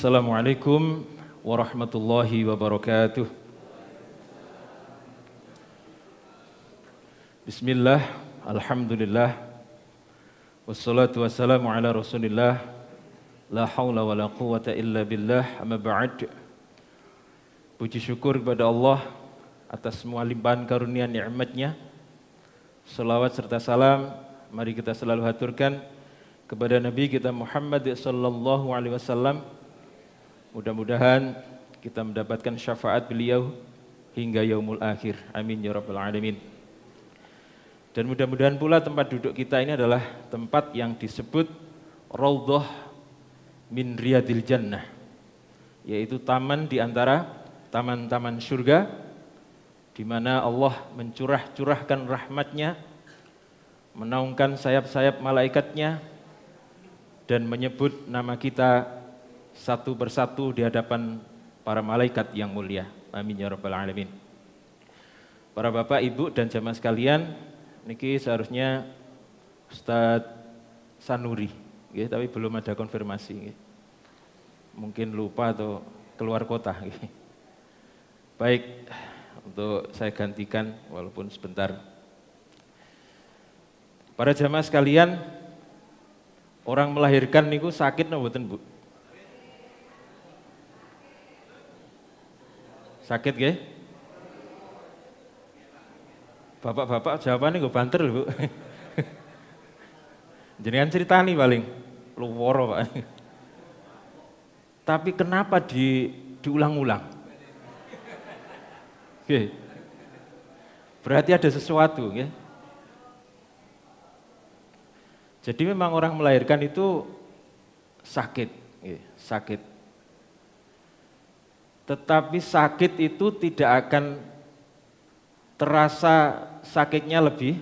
Assalamualaikum warahmatullahi wabarakatuh. Bismillah, alhamdulillah, wassalatu wassalamu ala rasulillah, la hawla wa la quwata illa billah, amma ba'd. Puji syukur kepada Allah atas semua limpahan karunia nikmatnya. Salawat serta salam mari kita selalu haturkan kepada Nabi kita Muhammad sallallahu alaihi wasallam. Mudah-mudahan kita mendapatkan syafaat beliau hingga yaumul akhir. Amin ya rabbal alamin. Dan mudah-mudahan pula tempat duduk kita ini adalah tempat yang disebut Raudhah min Riyadil Jannah, yaitu taman di antara taman-taman surga, di mana Allah mencurahkan rahmatnya, menaungkan sayap-sayap malaikatnya, dan menyebut nama kita satu persatu di hadapan para malaikat yang mulia. Amin ya rabbal alamin. Para bapak, ibu, dan jamaah sekalian, niki seharusnya Ustadz Sanuri, tapi belum ada konfirmasi. Mungkin lupa atau keluar kota. Baik, untuk saya gantikan walaupun sebentar. Para jamaah sekalian, orang melahirkan niku sakit napa mboten, Bu? Sakit nggih? Bapak-bapak jawabannya gue banter lho, Bu. Jenengan ceritani paling luworo, Pak. Tapi kenapa diulang-ulang? Oke. Berarti ada sesuatu, ya. Jadi memang orang melahirkan itu sakit, sakit. Tetapi sakit itu tidak akan terasa sakitnya lebih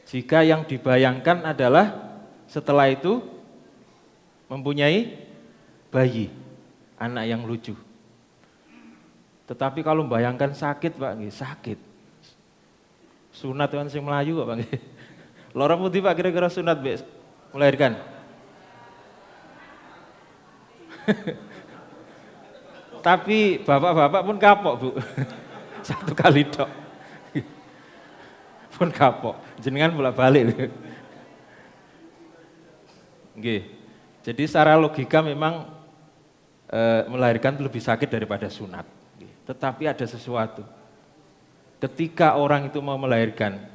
jika yang dibayangkan adalah setelah itu mempunyai bayi, anak yang lucu. Tetapi kalau membayangkan sakit, Pak, sakit. Sunat kan sing melayu kok, Pak. Loro putih, Pak, kira-kira sunat melahirkan. Tapi bapak-bapak pun kapok, Bu. Satu kali tok. Pun kapok. Jenengan bolak-balik. Nggih. Jadi secara logika memang melahirkan lebih sakit daripada sunat. Tetapi ada sesuatu. Ketika orang itu mau melahirkan,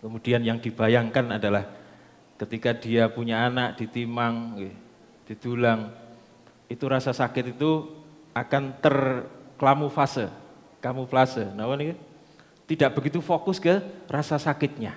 kemudian yang dibayangkan adalah ketika dia punya anak ditimang, ditulang, itu rasa sakit itu akan terkamuflase, tidak begitu fokus ke rasa sakitnya,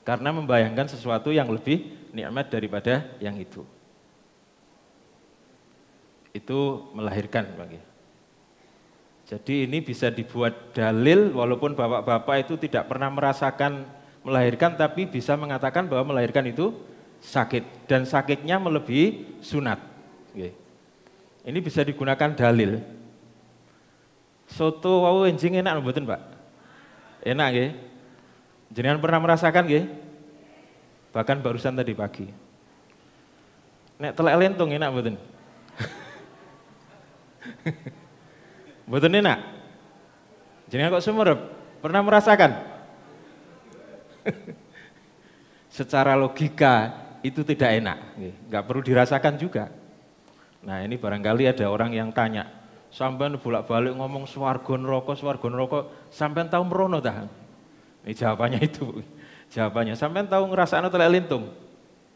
karena membayangkan sesuatu yang lebih nikmat daripada yang itu. Itu melahirkan, Bang. Jadi ini bisa dibuat dalil, walaupun bapak-bapak itu tidak pernah merasakan melahirkan, tapi bisa mengatakan bahwa melahirkan itu sakit, dan sakitnya melebihi sunat. Ini bisa digunakan dalil. Soto wau enjing enak mboten, Pak? Enak nggih? Jenengan pernah merasakan nggih? Bahkan barusan tadi pagi. Nek telek lentung enak mboten? Mboten enak? Jenengan kok sumerep? Pernah merasakan? Secara logika itu tidak enak, nggak perlu dirasakan juga. Nah, ini barangkali ada orang yang tanya, sampean bolak-balik ngomong swarga neraka, sampean tahu merono ta? Ini jawabannya itu. Jawabannya, sampean tahu ngrasakno telek lintung?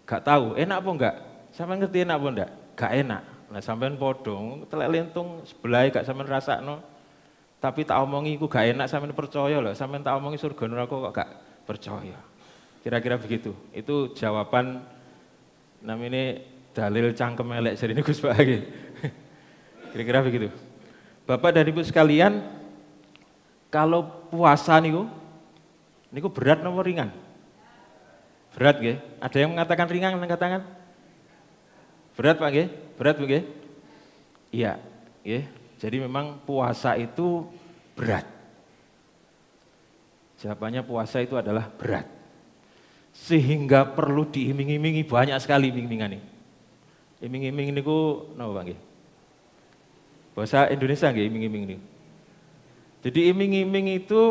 Gak tahu. Enak apa enggak? Sampean ngerti enak apa enggak? Gak enak. Nah, sampean podho telek lintung sebelah gak sampean rasakno. Tapi tak omongi iku gak enak, sampean percaya lho. Sampean tak omongi surga neraka kok gak percaya. Kira-kira begitu. Itu jawaban namanya dalil cangkem elek jarine Gus Pak. Kira-kira begitu. Bapak dan Ibu sekalian, kalau puasa niku berat nomor ringan? Berat nggih? Ada yang mengatakan ringan, angkat tangan? Berat, Pak nggih? Berat, Bu nggih? Iya, nggih. Jadi memang puasa itu berat. Jawabannya puasa itu adalah berat. Sehingga perlu diiming-imingi banyak sekali iming-imingan ini. Iming-iming niku napa nggih? Bahasa Indonesia nggih iming-iming niku. Jadi iming-iming itu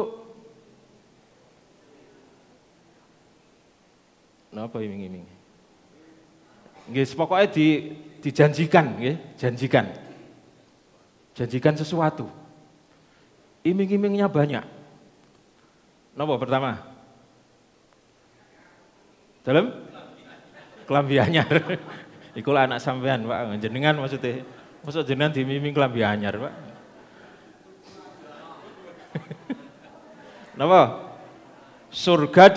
napa iming-iming? Nggih, pokoknya dijanjikan nggih, janjikan. Janjikan sesuatu. Iming-imingnya banyak. Napa pertama? Dalam kelambi anyar. Iku lah anak sampean, Pak. Jenengan maksudnya. Maksud jenengan dimiming kelambi anyar, Pak. Napa? Surga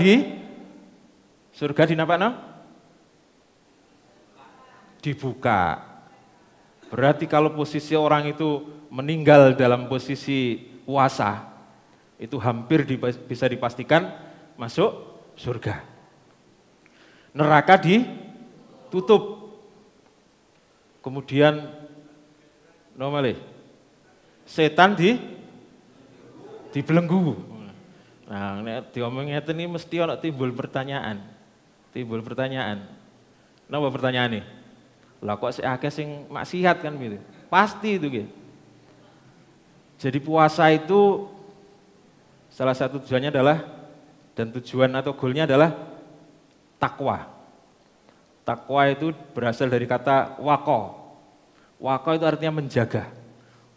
di napa no? Dibuka. Berarti kalau posisi orang itu meninggal dalam posisi puasa, itu hampir bisa dipastikan masuk surga. Neraka ditutup. Kemudian setan dibelenggu. Nah, nek diomong ngeten iki mesti ana timbul pertanyaan. Napa pertanyaane? Lah kok sik akeh sing maksiat kan gitu. Pasti itu gitu. Jadi puasa itu salah satu tujuannya adalah dan tujuan atau goalnya adalah takwa. Takwa itu berasal dari kata waqo. Waqo itu artinya menjaga.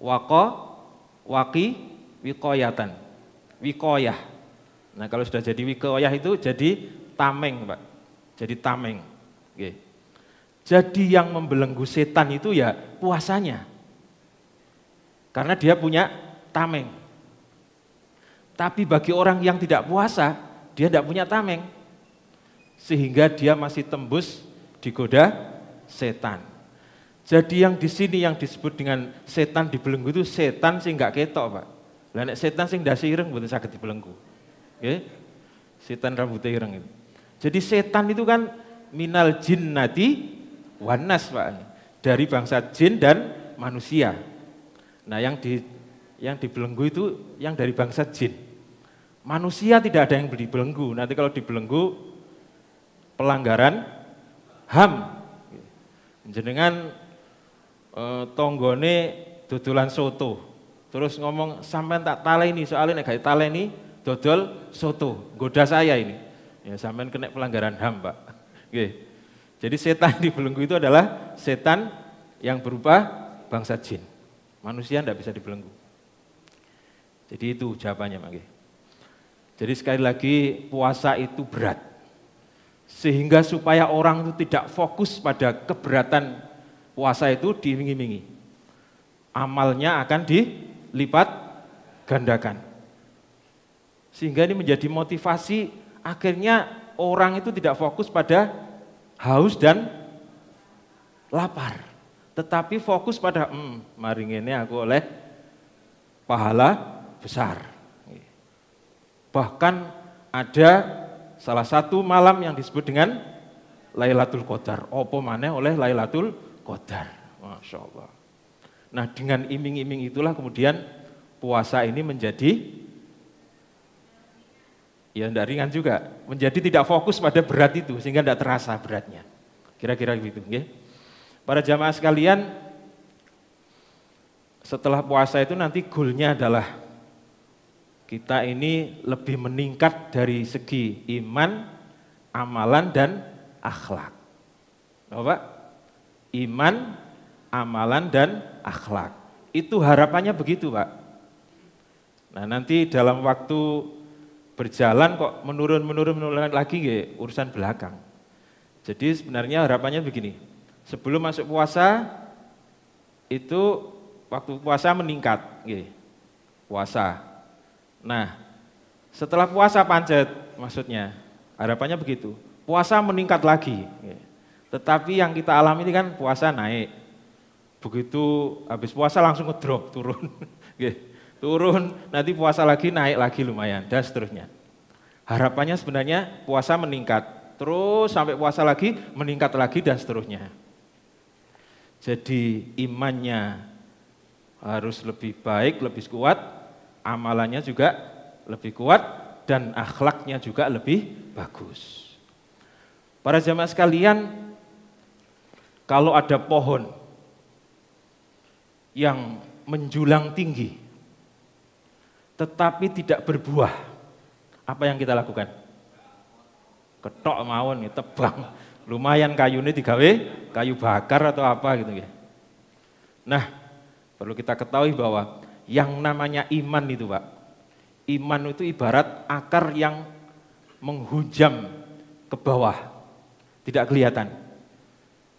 Waqo, waqi, wiqoyatan. Wiqoyah. Nah kalau sudah jadi wiqoyah itu jadi tameng, Pak. Jadi tameng. Oke. Jadi yang membelenggu setan itu ya puasanya. Karena dia punya tameng. Tapi bagi orang yang tidak puasa, dia tidak punya tameng. Sehingga dia masih tembus digoda setan. Jadi yang di sini yang disebut dengan setan dibelenggu itu setan sing gak ketok, Pak. Lah nek setan sing ndase ireng mboten saged dibelenggu. Nggih. Setan rambutnya ireng itu. Jadi setan itu kan minal jinnati wanas, Pak. Dari bangsa jin dan manusia. Nah, yang dibelenggu itu yang dari bangsa jin. Manusia tidak ada yang dibelenggu. Nanti kalau dibelenggu pelanggaran HAM. Jenengan tonggone dodolan soto. Terus ngomong sampean tak taleni soalnya nek gak taleni dodol soto. Goda saya ini. Ya sampean kena pelanggaran HAM, Pak. Nggih. Jadi setan dibelenggu itu adalah setan yang berupa bangsa jin. Manusia tidak bisa dibelenggu. Jadi itu jawabannya, Pak. Jadi sekali lagi puasa itu berat. Sehingga supaya orang itu tidak fokus pada keberatan puasa itu diiming-imingi. Amalnya akan dilipat gandakan. Sehingga ini menjadi motivasi akhirnya orang itu tidak fokus pada haus dan lapar. Tetapi fokus pada mari ngene aku oleh pahala besar. Bahkan ada salah satu malam yang disebut dengan Lailatul Qadar. Apa maneh oleh Lailatul Qadar. Masya Allah. Nah dengan iming-iming itulah kemudian puasa ini menjadi ya tidak ringan juga. Menjadi tidak fokus pada berat itu sehingga tidak terasa beratnya. Kira-kira gitu. Okay? Para jamaah sekalian, setelah puasa itu nanti goalnya adalah kita ini lebih meningkat dari segi iman, amalan, dan akhlak. Pak? Iman, amalan, dan akhlak. Itu harapannya begitu, Pak. Nah nanti dalam waktu berjalan kok menurun lagi ya, urusan belakang. Jadi sebenarnya harapannya begini. Sebelum masuk puasa itu waktu puasa meningkat, puasa. Nah, setelah puasa pancet, maksudnya harapannya begitu. Puasa meningkat lagi, tetapi yang kita alami ini kan puasa naik. Begitu habis puasa langsung ngedrop, turun, turun. Nanti puasa lagi naik lagi lumayan dan seterusnya. Harapannya sebenarnya puasa meningkat, terus sampai puasa lagi meningkat lagi dan seterusnya. Jadi imannya harus lebih baik, lebih kuat, amalannya juga lebih kuat, dan akhlaknya juga lebih bagus. Para jamaah sekalian, Kalau ada pohon yang menjulang tinggi, tetapi tidak berbuah, apa yang kita lakukan? Ketok mawon, tebang. Lumayan kayunya digawe kayu bakar atau apa gitu ya. Nah, perlu kita ketahui bahwa yang namanya iman itu Pak, iman itu ibarat akar yang menghujam ke bawah, tidak kelihatan.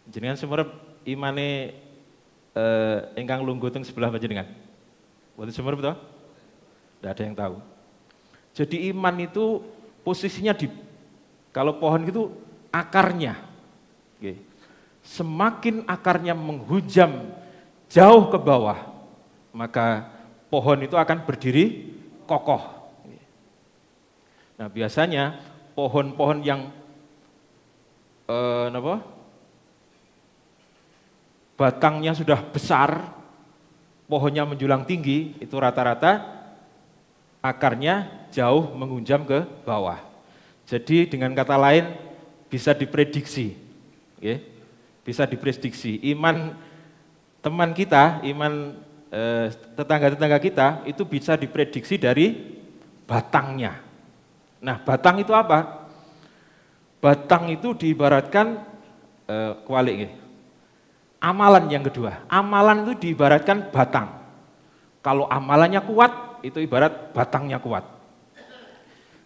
Jenengan sumerep imane ingkang lungguh teng sebelah panjenengan. Boten sumerep to? Tidak ada yang tahu. Jadi iman itu posisinya kalau pohon itu akarnya. Oke. Semakin akarnya menghujam jauh ke bawah, maka pohon itu akan berdiri kokoh. Nah, biasanya pohon-pohon yang batangnya sudah besar, pohonnya menjulang tinggi, itu rata-rata akarnya jauh menghunjam ke bawah. Jadi dengan kata lain bisa diprediksi, bisa diprediksi. Iman teman kita, iman tetangga-tetangga kita itu bisa diprediksi dari batangnya. Nah, batang itu apa? Batang itu diibaratkan amalan yang kedua. Amalan itu diibaratkan batang. Kalau amalannya kuat, itu ibarat batangnya kuat.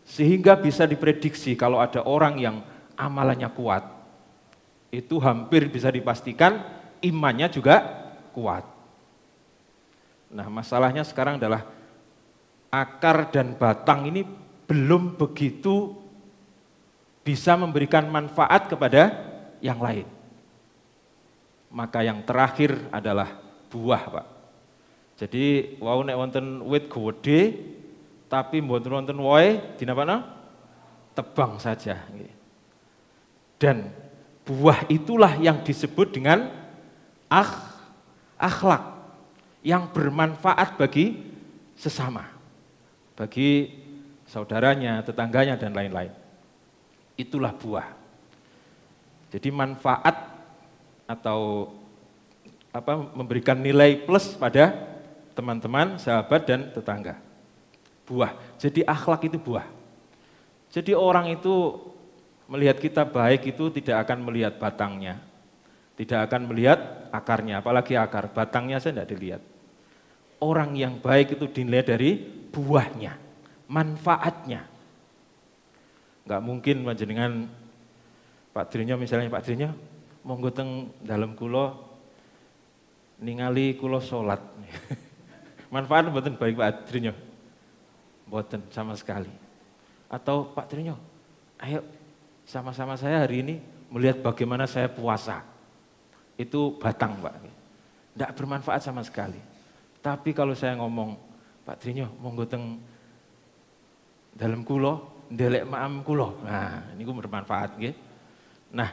Sehingga bisa diprediksi kalau ada orang yang amalannya kuat, itu hampir bisa dipastikan imannya juga kuat. Nah, masalahnya sekarang adalah akar dan batang ini belum begitu bisa memberikan manfaat kepada yang lain. Maka yang terakhir adalah buah, Pak. Jadi wau nek wonten wit gede tapi mboten wonten wohe dinapakno? Tebang saja. Dan buah itulah yang disebut dengan akhlak yang bermanfaat bagi sesama, bagi saudaranya, tetangganya dan lain-lain. Itulah buah. Jadi manfaat atau memberikan nilai plus pada teman-teman, sahabat dan tetangga. Buah. Jadi akhlak itu buah. Jadi orang itu melihat kita baik itu tidak akan melihat batangnya, tidak akan melihat akarnya, apalagi akar, batangnya saya tidak dilihat. Orang yang baik itu dinilai dari buahnya, manfaatnya. Enggak mungkin panjenengan Pak Drinyo misalnya, Pak Drinyo monggo teng dalem kula ningali kula salat. Manfaat mboten baik Pak Drinyo. Mboten sama sekali. Atau Pak Drinyo, ayo sama-sama saya hari ini melihat bagaimana saya puasa. Itu batang, Pak. Tidak bermanfaat sama sekali. Tapi kalau saya ngomong, Pak Drinyo monggo teng dalem kula ndelek maam kula. Nah, niku bermanfaat nggih. Nah,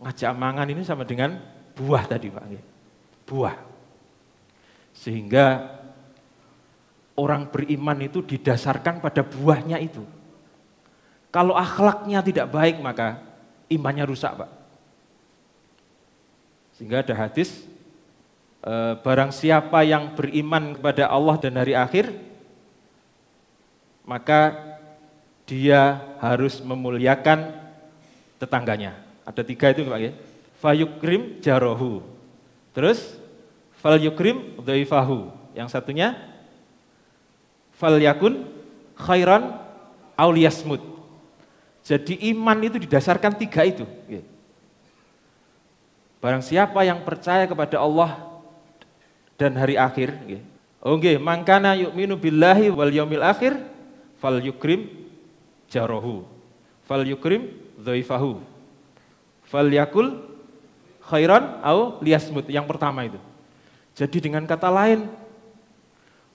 ngajak mangan ini sama dengan buah tadi Pak. Buah. Sehingga orang beriman itu didasarkan pada buahnya itu. Kalau akhlaknya tidak baik maka imannya rusak Pak. Sehingga ada hadis, barang siapa yang beriman kepada Allah dan hari akhir, maka dia harus memuliakan tetangganya. Ada 3 itu Pak ya. Fayukrim jarohu. Terus falyukrim dhaifahu. Yang satunya falyakun khairan auliyasmut. Jadi iman itu didasarkan 3 itu. Barang siapa yang percaya kepada Allah dan hari akhir, mangkana yu'minu billahi wal yaumil akhir falyukrim jarohu. Falyukrim dhaifahu. Falyakul khairan au liyasmut, yang pertama itu. Jadi dengan kata lain,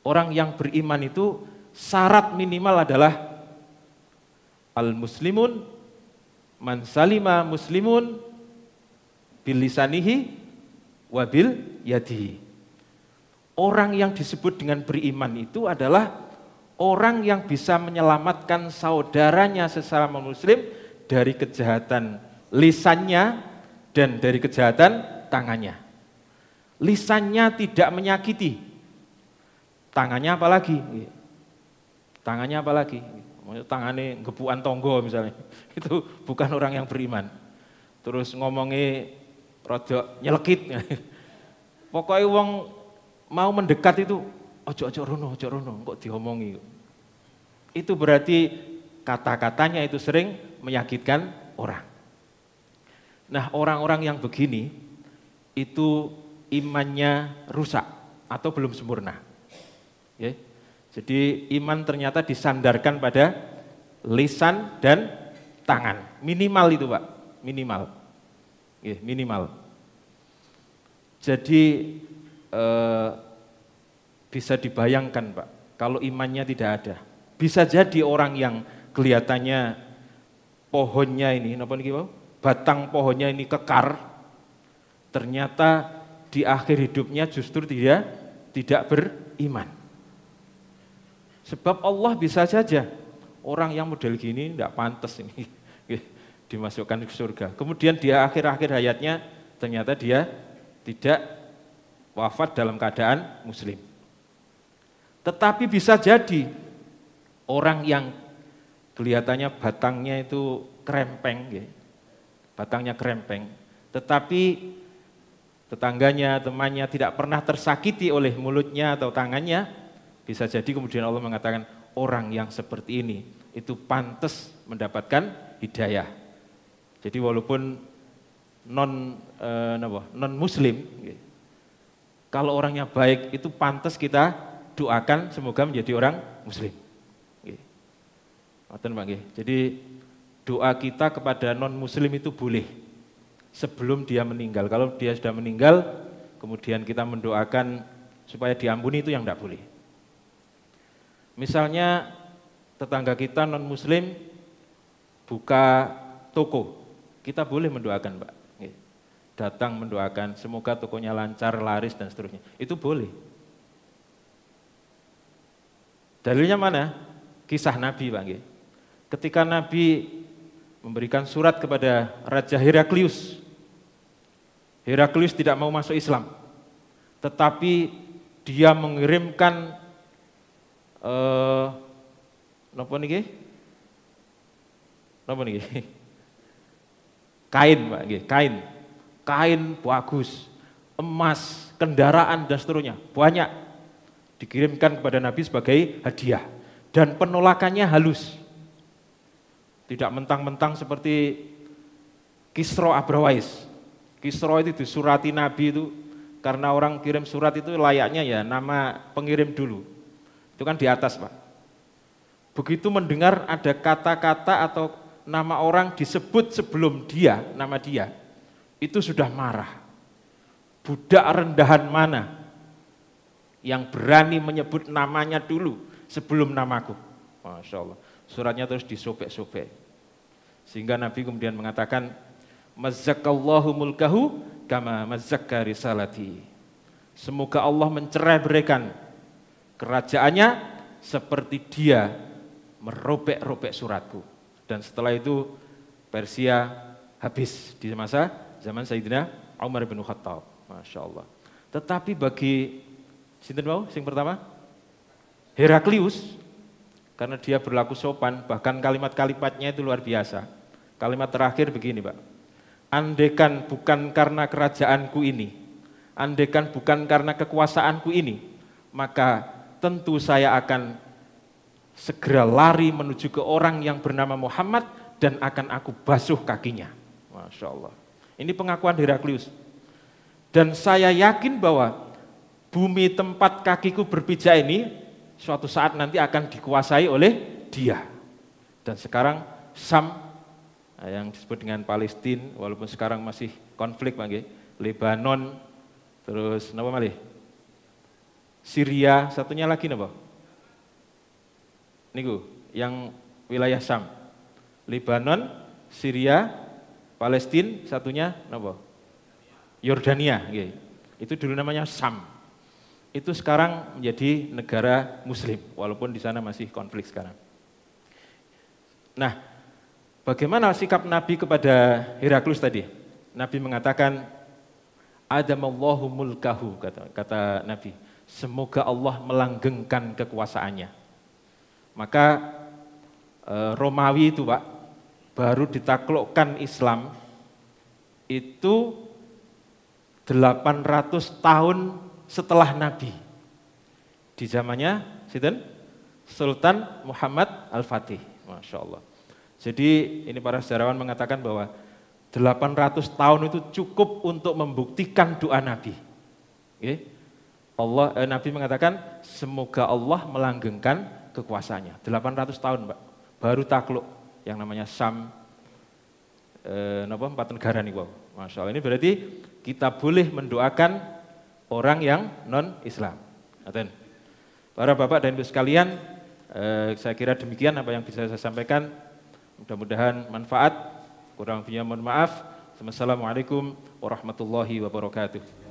orang yang beriman itu syarat minimal adalah al-muslimun man salima muslimun bil lisanihi wa bil yadihi. Orang yang disebut dengan beriman itu adalah orang yang bisa menyelamatkan saudaranya sesama muslim dari kejahatan lisannya dan dari kejahatan tangannya. Lisannya tidak menyakiti. Tangannya apalagi? Tangannya apalagi? Tangannya gepukan tonggo misalnya. Itu bukan orang yang beriman. Terus ngomongnya rodok nyelekit. Pokoknya wong mau mendekat itu ojo rono, kok diomongi. Itu berarti kata-katanya itu sering menyakitkan orang. Nah, orang-orang yang begini itu imannya rusak atau belum sempurna. Ya. Jadi iman ternyata disandarkan pada lisan dan tangan. Minimal itu Pak, minimal. Ya, minimal. Jadi bisa dibayangkan Pak, kalau imannya tidak ada. Bisa jadi orang yang kelihatannya pohonnya ini, batang pohonnya ini kekar, ternyata di akhir hidupnya justru dia tidak beriman. Sebab Allah bisa saja orang yang model gini tidak pantas ini dimasukkan ke surga. Kemudian di akhir-akhir hayatnya ternyata dia tidak wafat dalam keadaan muslim. Tetapi bisa jadi orang yang kelihatannya batangnya itu krempeng, batangnya krempeng, tetapi tetangganya, temannya tidak pernah tersakiti oleh mulutnya atau tangannya, bisa jadi kemudian Allah mengatakan orang yang seperti ini itu pantas mendapatkan hidayah. Jadi walaupun non muslim, kalau orangnya baik itu pantas kita doakan semoga menjadi orang muslim. Jadi doa kita kepada non muslim itu boleh sebelum dia meninggal. Kalau dia sudah meninggal kemudian kita mendoakan supaya diampuni, itu yang tidak boleh. Misalnya tetangga kita non muslim buka toko, kita boleh mendoakan Pak. Datang mendoakan semoga tokonya lancar, laris dan seterusnya. Itu boleh. Dalilnya mana? Kisah Nabi Pak. Ketika Nabi memberikan surat kepada Raja Heraklius. Heraklius tidak mau masuk Islam. Tetapi dia mengirimkan kain Pak, kain bagus, emas, kendaraan dan seterusnya, banyak dikirimkan kepada Nabi sebagai hadiah dan penolakannya halus, tidak mentang-mentang seperti Kisra Abrawais. Kisra itu disurati Nabi itu karena orang kirim surat itu layaknya ya nama pengirim dulu. Itu kan di atas Pak. Begitu mendengar ada kata-kata atau nama orang disebut sebelum dia, nama dia, itu sudah marah. Budak rendahan mana yang berani menyebut namanya dulu sebelum namaku. Masya Allah. Suratnya terus disobek-sobek. Sehingga Nabi kemudian mengatakan, Mazzakallahu mulkahu kama mazzakka risalati. Semoga Allah mencerai-beraikan kerajaannya seperti dia merobek-robek suratku. Dan setelah itu Persia habis di masa zaman Sayyidina Umar bin Khattab. Masya Allah. Tetapi bagi sinten mau sing pertama? Heraklius, karena dia berlaku sopan, bahkan kalimat-kalimatnya itu luar biasa. Kalimat terakhir begini Pak, andaikan bukan karena kerajaanku ini, andaikan bukan karena kekuasaanku ini, maka tentu saya akan segera lari menuju ke orang yang bernama Muhammad dan akan aku basuh kakinya. Masya Allah. Ini pengakuan Heraklius. Dan saya yakin bahwa bumi tempat kakiku berpijak ini suatu saat nanti akan dikuasai oleh dia. Dan sekarang Sam yang disebut dengan Palestina, walaupun sekarang masih konflik Pak, Lebanon, terus napa malih? Syria, satunya lagi napa? Niku yang wilayah Sam. Lebanon, Syria, Palestina, satunya napa? Yordania, nggih. Itu dulu namanya Sam. Itu sekarang menjadi negara muslim, walaupun di sana masih konflik sekarang. Nah, bagaimana sikap Nabi kepada Heraklius tadi? Nabi mengatakan, Adamallahu mulkahu, kata Nabi. Semoga Allah melanggengkan kekuasaannya. Maka Romawi itu Pak, baru ditaklukkan Islam itu 800 tahun setelah Nabi. Di zamannya Sultan Muhammad Al-Fatih. Masya Allah. Jadi ini para sejarawan mengatakan bahwa 800 tahun itu cukup untuk membuktikan doa Nabi. Nabi mengatakan semoga Allah melanggengkan kekuasaannya. 800 tahun Pak, baru takluk yang namanya Syam, 4 negara nih Pak. Masya Allah, ini berarti kita boleh mendoakan orang yang non-Islam. Para bapak dan ibu sekalian, saya kira demikian apa yang bisa saya sampaikan. Mudah-mudahan manfaat. Kurang lebihnya mohon maaf. Wassalamualaikum warahmatullahi wabarakatuh.